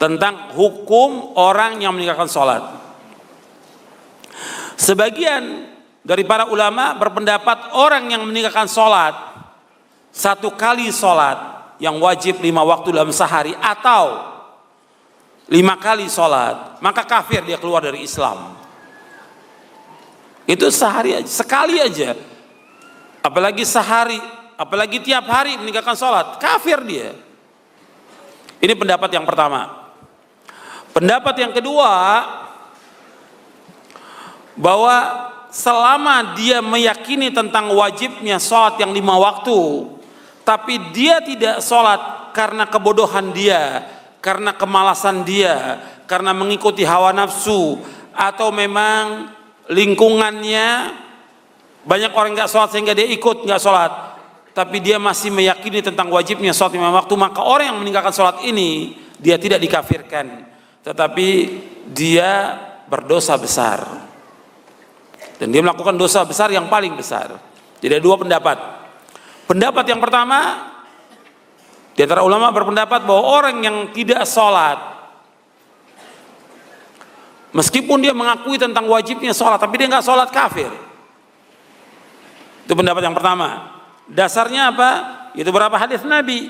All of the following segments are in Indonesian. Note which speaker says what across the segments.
Speaker 1: tentang hukum orang yang meninggalkan sholat. Sebagian dari para ulama berpendapat orang yang meninggalkan sholat satu kali sholat yang wajib 5 waktu dalam sehari atau 5 kali sholat, maka kafir, dia keluar dari Islam. Itu sehari aja, sekali aja, apalagi sehari, apalagi tiap hari meninggalkan sholat, kafir dia. Ini pendapat yang pertama. Pendapat yang kedua, bahwa selama dia meyakini tentang wajibnya sholat yang 5 waktu, tapi dia tidak sholat karena kebodohan dia, karena kemalasan dia, karena mengikuti hawa nafsu, atau memang lingkungannya banyak orang nggak sholat sehingga dia ikut nggak sholat, tapi dia masih meyakini tentang wajibnya sholat 5 waktu, maka orang yang meninggalkan sholat ini dia tidak dikafirkan, tetapi dia berdosa besar dan dia melakukan dosa besar yang paling besar. Jadi ada 2 pendapat. Pendapat yang pertama, di antara ulama berpendapat bahwa orang yang tidak sholat, meskipun dia mengakui tentang wajibnya sholat, tapi dia nggak sholat, kafir. Itu pendapat yang pertama. Dasarnya apa? Itu berapa hadis Nabi.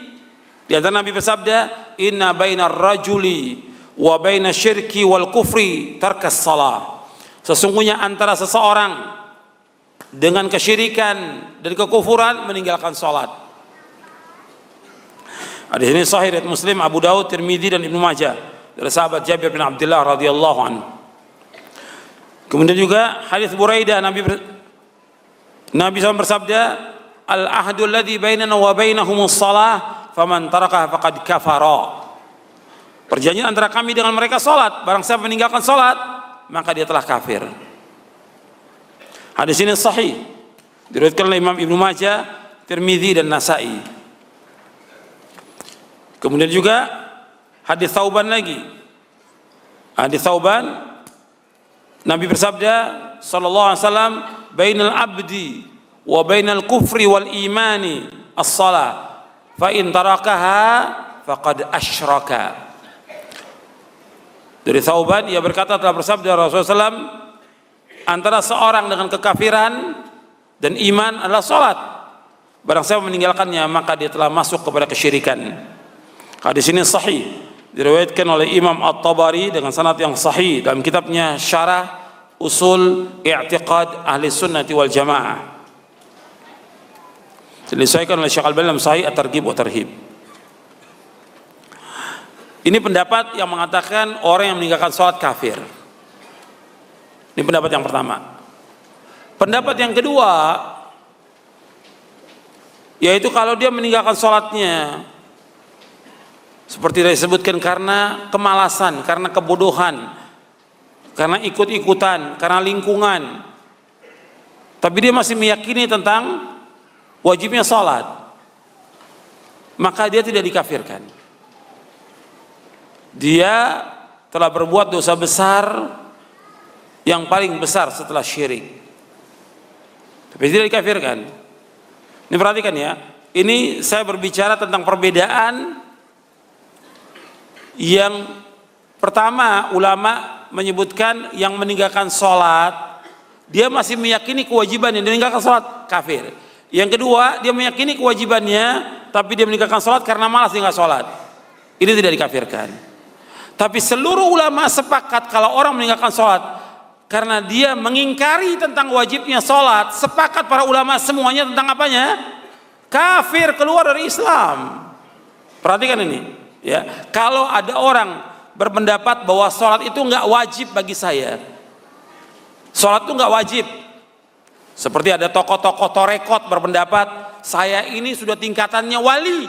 Speaker 1: Di antara Nabi bersabda, inna bainar rajuli wa baina syirki wal kufri tarkas salah. Sesungguhnya antara seseorang dengan kesyirikan dan kekufuran meninggalkan sholat. Hadis ini sahih riwayat Muslim, Abu Daud, Tirmidzi dan Ibnu Majah dari sahabat Jabir bin Abdullah radhiyallahu anhu. Kemudian juga hadis Buraidah, Nabi SAW bersabda, al-ahdu alladzi bainana wa bainahumus shalah faman tarakaha faqad kafara. Perjanjian antara kami dengan mereka salat, barang siapa meninggalkan salat maka dia telah kafir. Hadis ini sahih, diriwayatkan oleh Imam Ibnu Majah, Tirmidzi dan Nasa'i. Kemudian juga hadis Thauban lagi. Hadis Thauban, Nabi bersabda sallallahu alaihi wasallam, bainal abdi wa bainal kufri wal imani as-shalah fa in tarakaha faqad asyraka. Dari Thauban, ia berkata telah bersabda Rasulullah SAW, antara seorang dengan kekafiran dan iman adalah sholat. Barang siapa meninggalkannya maka dia telah masuk kepada kesyirikan. Hadis ini sahih, diriwayatkan oleh Imam At-Tabari dengan sanad yang sahih dalam kitabnya Syarah Usul I'tiqad Ahli Sunnati wal Jamaah. Disesuaikan oleh Syekh Al-Albani dalam Sahih At-Targhib wa Tarhib. Ini pendapat yang mengatakan orang yang meninggalkan sholat kafir. Ini pendapat yang pertama. Pendapat yang kedua, yaitu kalau dia meninggalkan sholatnya seperti disebutkan karena kemalasan, karena kebodohan, karena ikut-ikutan, karena lingkungan, tapi dia masih meyakini tentang wajibnya sholat, maka dia tidak dikafirkan. Dia telah berbuat dosa besar yang paling besar setelah syirik, tapi tidak dikafirkan. Ini perhatikan ya, ini saya berbicara tentang perbedaan yang pertama. Ulama menyebutkan yang meninggalkan sholat dia masih meyakini kewajiban, yang meninggalkan sholat kafir. Yang kedua, dia meyakini kewajibannya tapi dia meninggalkan sholat karena malas dia nggak sholat, ini tidak dikafirkan. Tapi seluruh ulama sepakat kalau orang meninggalkan sholat karena dia mengingkari tentang wajibnya sholat, sepakat para ulama semuanya tentang apanya? Kafir, keluar dari Islam. Perhatikan ini ya, kalau ada orang berpendapat bahwa sholat itu nggak wajib bagi saya, sholat itu nggak wajib, seperti ada tokoh-tokoh torekot berpendapat saya ini sudah tingkatannya wali,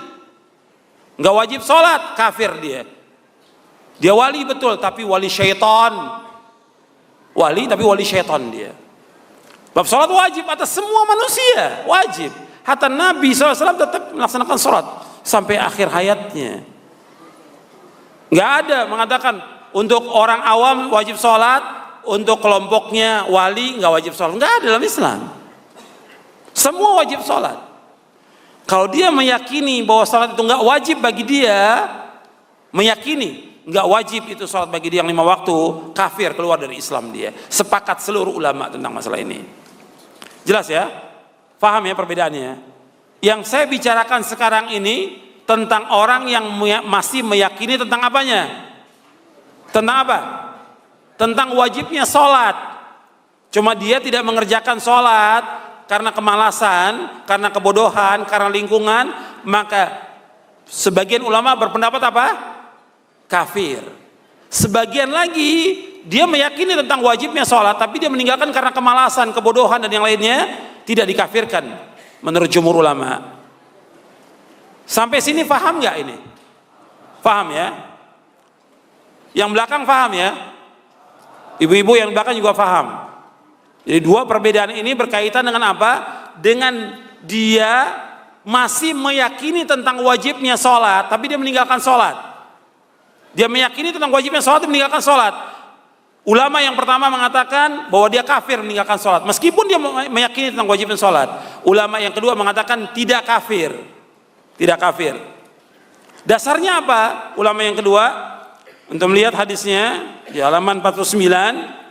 Speaker 1: nggak wajib sholat, kafir dia. Dia wali betul, tapi wali syaitan. Wali tapi wali syaitan dia. Bab sholat wajib atas semua manusia, wajib. Hatta Nabi SAW tetap melaksanakan sholat sampai akhir hayatnya. Nggak ada mengatakan untuk orang awam wajib sholat, untuk kelompoknya wali nggak wajib sholat. Nggak ada dalam Islam. Semua wajib sholat. Kalau dia meyakini bahwa sholat itu nggak wajib bagi dia, meyakini nggak wajib itu sholat bagi dia yang 5 waktu, kafir, keluar dari Islam dia. Sepakat seluruh ulama tentang masalah ini. Jelas ya? Paham ya perbedaannya? Yang saya bicarakan sekarang ini tentang orang yang masih meyakini tentang apanya? Tentang apa? Tentang wajibnya sholat. Cuma dia tidak mengerjakan sholat karena kemalasan, karena kebodohan, karena lingkungan, maka sebagian ulama berpendapat apa? Kafir. Sebagian lagi dia meyakini tentang wajibnya sholat, tapi dia meninggalkan karena kemalasan, kebodohan dan yang lainnya, tidak dikafirkan menurut jumhur ulama. Sampai sini paham nggak ini? Paham ya? Yang belakang paham ya? Ibu-ibu yang belakang juga paham. Jadi dua perbedaan ini berkaitan dengan apa? Dengan dia masih meyakini tentang wajibnya sholat, tapi dia meninggalkan sholat. Dia meyakini tentang wajibnya sholat, dia meninggalkan sholat. Ulama yang pertama mengatakan bahwa dia kafir meninggalkan sholat, meskipun dia meyakini tentang wajibnya sholat. Ulama yang kedua mengatakan tidak kafir, tidak kafir. Dasarnya apa? Ulama yang kedua, untuk melihat hadisnya di halaman 49.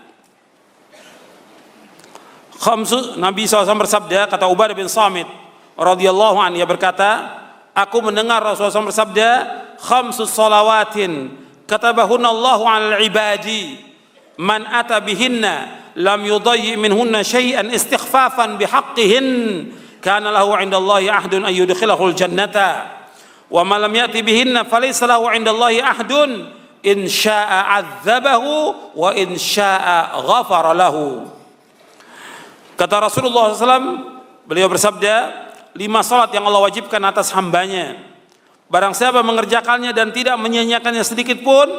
Speaker 1: Nabi SAW bersabda, kata Ubadah bin Samit radhiyallahu anhu, ia berkata, aku mendengar Rasulullah SAW bersabda, khamsus salawatin katabahunna Allahu 'alal ibadi man ata bihinna lam yudayyi minhunna syai'an istighfafan bihaqqihin kana lahu 'indallahi ahdun ay yudkhilahul jannata wa man lam yati bihinna falaysa lahu 'indallahi ahdun in syaa'a 'adzabahu wa in syaa'a ghafara lahu. Kata Rasulullah SAW, beliau bersabda, 5 salat yang Allah wajibkan atas hambanya, barang siapa mengerjakannya dan tidak menyia-nyiakannya sedikit pun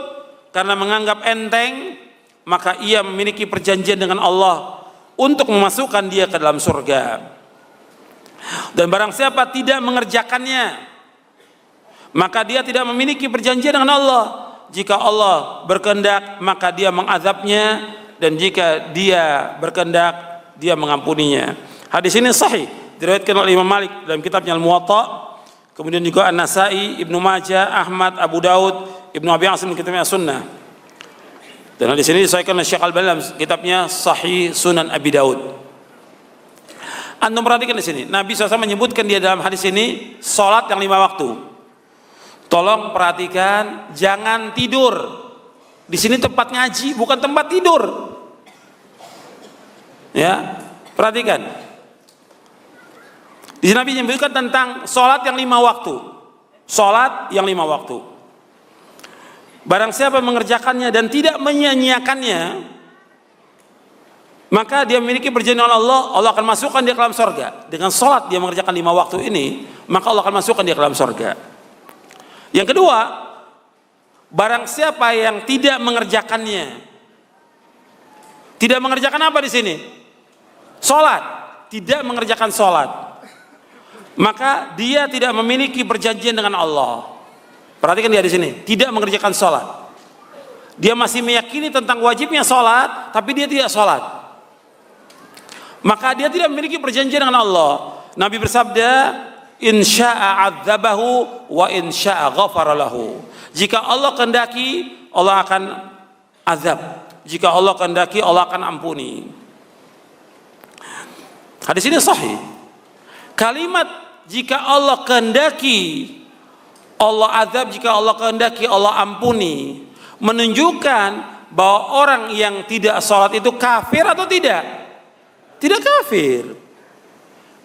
Speaker 1: karena menganggap enteng, maka ia memiliki perjanjian dengan Allah untuk memasukkan dia ke dalam surga. Dan barang siapa tidak mengerjakannya, maka dia tidak memiliki perjanjian dengan Allah. Jika Allah berkehendak, maka dia mengazabnya, dan jika dia berkehendak, dia mengampuninya. Hadis ini sahih, diriwayatkan oleh Imam Malik dalam kitabnya Al-Muwatta, kemudian juga An-Nasai, Ibnu Majah, Ahmad, Abu Daud, Ibnu Abi Asim dalam kitabnya Sunnah. Dan hadis ini disahihkan oleh Syekh Al-Albani dalam kitabnya Sahih Sunan Abi Daud. Antum perhatikan di sini, Nabi SAW menyebutkan dia dalam hadis ini salat yang 5 waktu. Tolong perhatikan, jangan tidur. Di sini tempat ngaji, bukan tempat tidur. Ya, perhatikan. Di sini Nabi menyebutkan tentang sholat yang 5 waktu. Sholat yang 5 waktu. Barang siapa mengerjakannya dan tidak menyia-nyiakannya, maka dia memiliki perjanjian dengan Allah. Allah akan masukkan dia ke dalam surga. Dengan sholat dia mengerjakan 5 waktu ini, maka Allah akan masukkan dia ke dalam surga. Yang kedua, barang siapa yang tidak mengerjakannya, tidak mengerjakan apa di sini? Sholat, tidak mengerjakan sholat, maka dia tidak memiliki perjanjian dengan Allah. Perhatikan dia di sini, tidak mengerjakan sholat. Dia masih meyakini tentang wajibnya sholat, tapi dia tidak sholat, maka dia tidak memiliki perjanjian dengan Allah. Nabi bersabda, in syaa'a 'adzabahu wa in syaa'a ghafara lahu. Jika Allah kehendaki, Allah akan azab. Jika Allah kehendaki, Allah akan ampuni. Hadis ini sahih. Kalimat jika Allah kehendaki, Allah azab, jika Allah kehendaki, Allah ampuni, menunjukkan bahwa orang yang tidak sholat itu kafir atau tidak? Tidak kafir.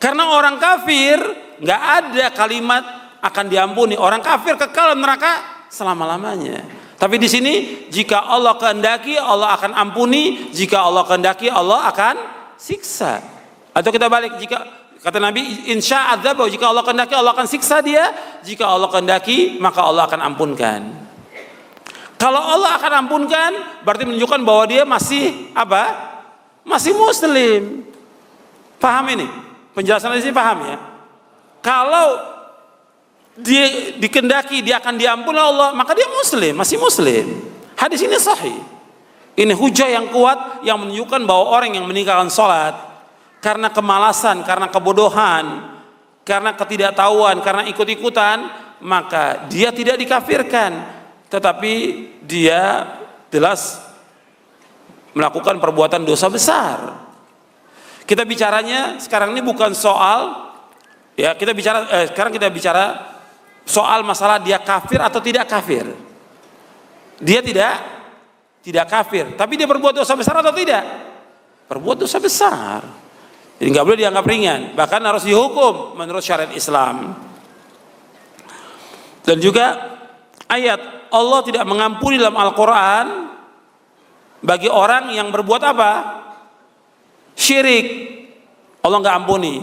Speaker 1: Karena orang kafir nggak ada kalimat akan diampuni. Orang kafir kekal neraka selama-lamanya. Tapi di sini jika Allah kehendaki, Allah akan ampuni. Jika Allah kehendaki, Allah akan siksa. Atau kita balik, jika kata Nabi, insya adzab, jika Allah kehendaki Allah akan siksa dia. Jika Allah kehendaki, maka Allah akan ampunkan. Kalau Allah akan ampunkan, berarti menunjukkan bahwa dia masih apa? Masih muslim. Paham ini? Penjelasan di sini paham ya? Kalau dia dikehendaki dia akan diampuni Allah, maka dia muslim, masih muslim. Hadis ini sahih. Ini hujah yang kuat yang menunjukkan bahwa orang yang meninggalkan sholat karena kemalasan, karena kebodohan, karena ketidaktahuan, karena ikut-ikutan, maka dia tidak dikafirkan. tetapi dia jelas melakukan perbuatan dosa besar. Kita bicaranya sekarang ini bukan soal ya, sekarang kita bicara soal masalah dia kafir atau tidak kafir. Dia tidak kafir, tapi dia berbuat dosa besar atau tidak? Berbuat dosa besar. Jadi nggak boleh dianggap ringan, bahkan harus dihukum menurut syariat Islam. Dan juga ayat Allah tidak mengampuni dalam Al-Quran bagi orang yang berbuat apa? Syirik. Allah nggak ampuni.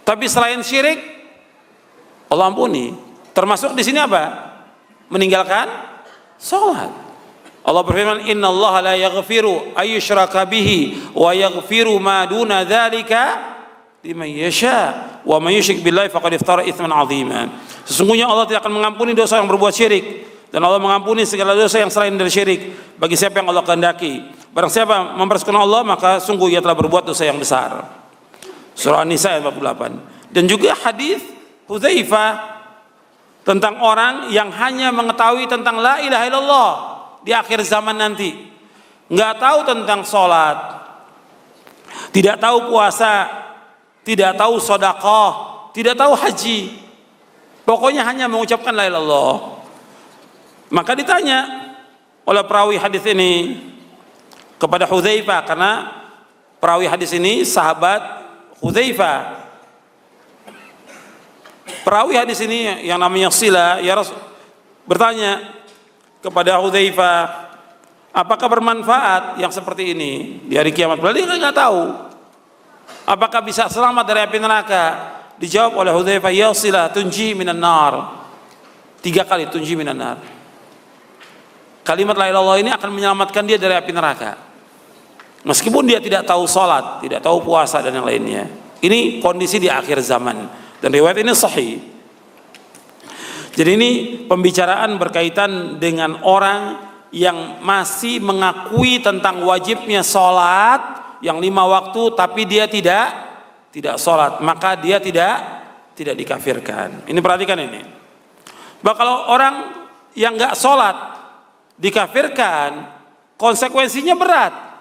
Speaker 1: Tapi selain syirik, Allah ampuni. Termasuk di sini apa? Meninggalkan sholat. Allah berfirman, Inna Allah la yaghfiru ayyushraka bihi wa yaghfiru ma duna dzalika liman yasha wa man yusyrik billahi faqad iftara itsman 'azima. Sesungguhnya Allah tidak akan mengampuni dosa yang berbuat syirik, dan Allah mengampuni segala dosa yang selain dari syirik bagi siapa yang Allah kehendaki. Barang siapa mempersekutukan Allah, maka sungguh ia telah berbuat dosa yang besar. Surah An-Nisa ayat 48. Dan juga hadis Hudzaifah tentang orang yang hanya mengetahui tentang la ilaha illallah di akhir zaman nanti, nggak tahu tentang sholat, tidak tahu puasa, tidak tahu sedekah, tidak tahu haji, pokoknya hanya mengucapkan la ilaha illallah. Maka ditanya oleh perawi hadis ini kepada Hudzaifah, karena perawi hadis ini sahabat Hudzaifah. Perawi hadis ini yang namanya Sila ya bertanya kepada Hudzaifah, apakah bermanfaat yang seperti ini di hari kiamat? Dia nggak tahu. Apakah bisa selamat dari api neraka? Dijawab oleh Hudzaifah, ya Sila, tunji minan nar. 3 kali tunji minan nar. Kalimat la ilaha illallah ini akan menyelamatkan dia dari api neraka. Meskipun dia tidak tahu salat, tidak tahu puasa dan yang lainnya. Ini kondisi di akhir zaman, dan riwayat ini sahih. Jadi ini pembicaraan berkaitan dengan orang yang masih mengakui tentang wajibnya sholat yang 5 waktu, tapi dia tidak sholat, maka dia tidak dikafirkan. Ini perhatikan ini. Bahwa kalau orang yang nggak sholat dikafirkan, konsekuensinya berat.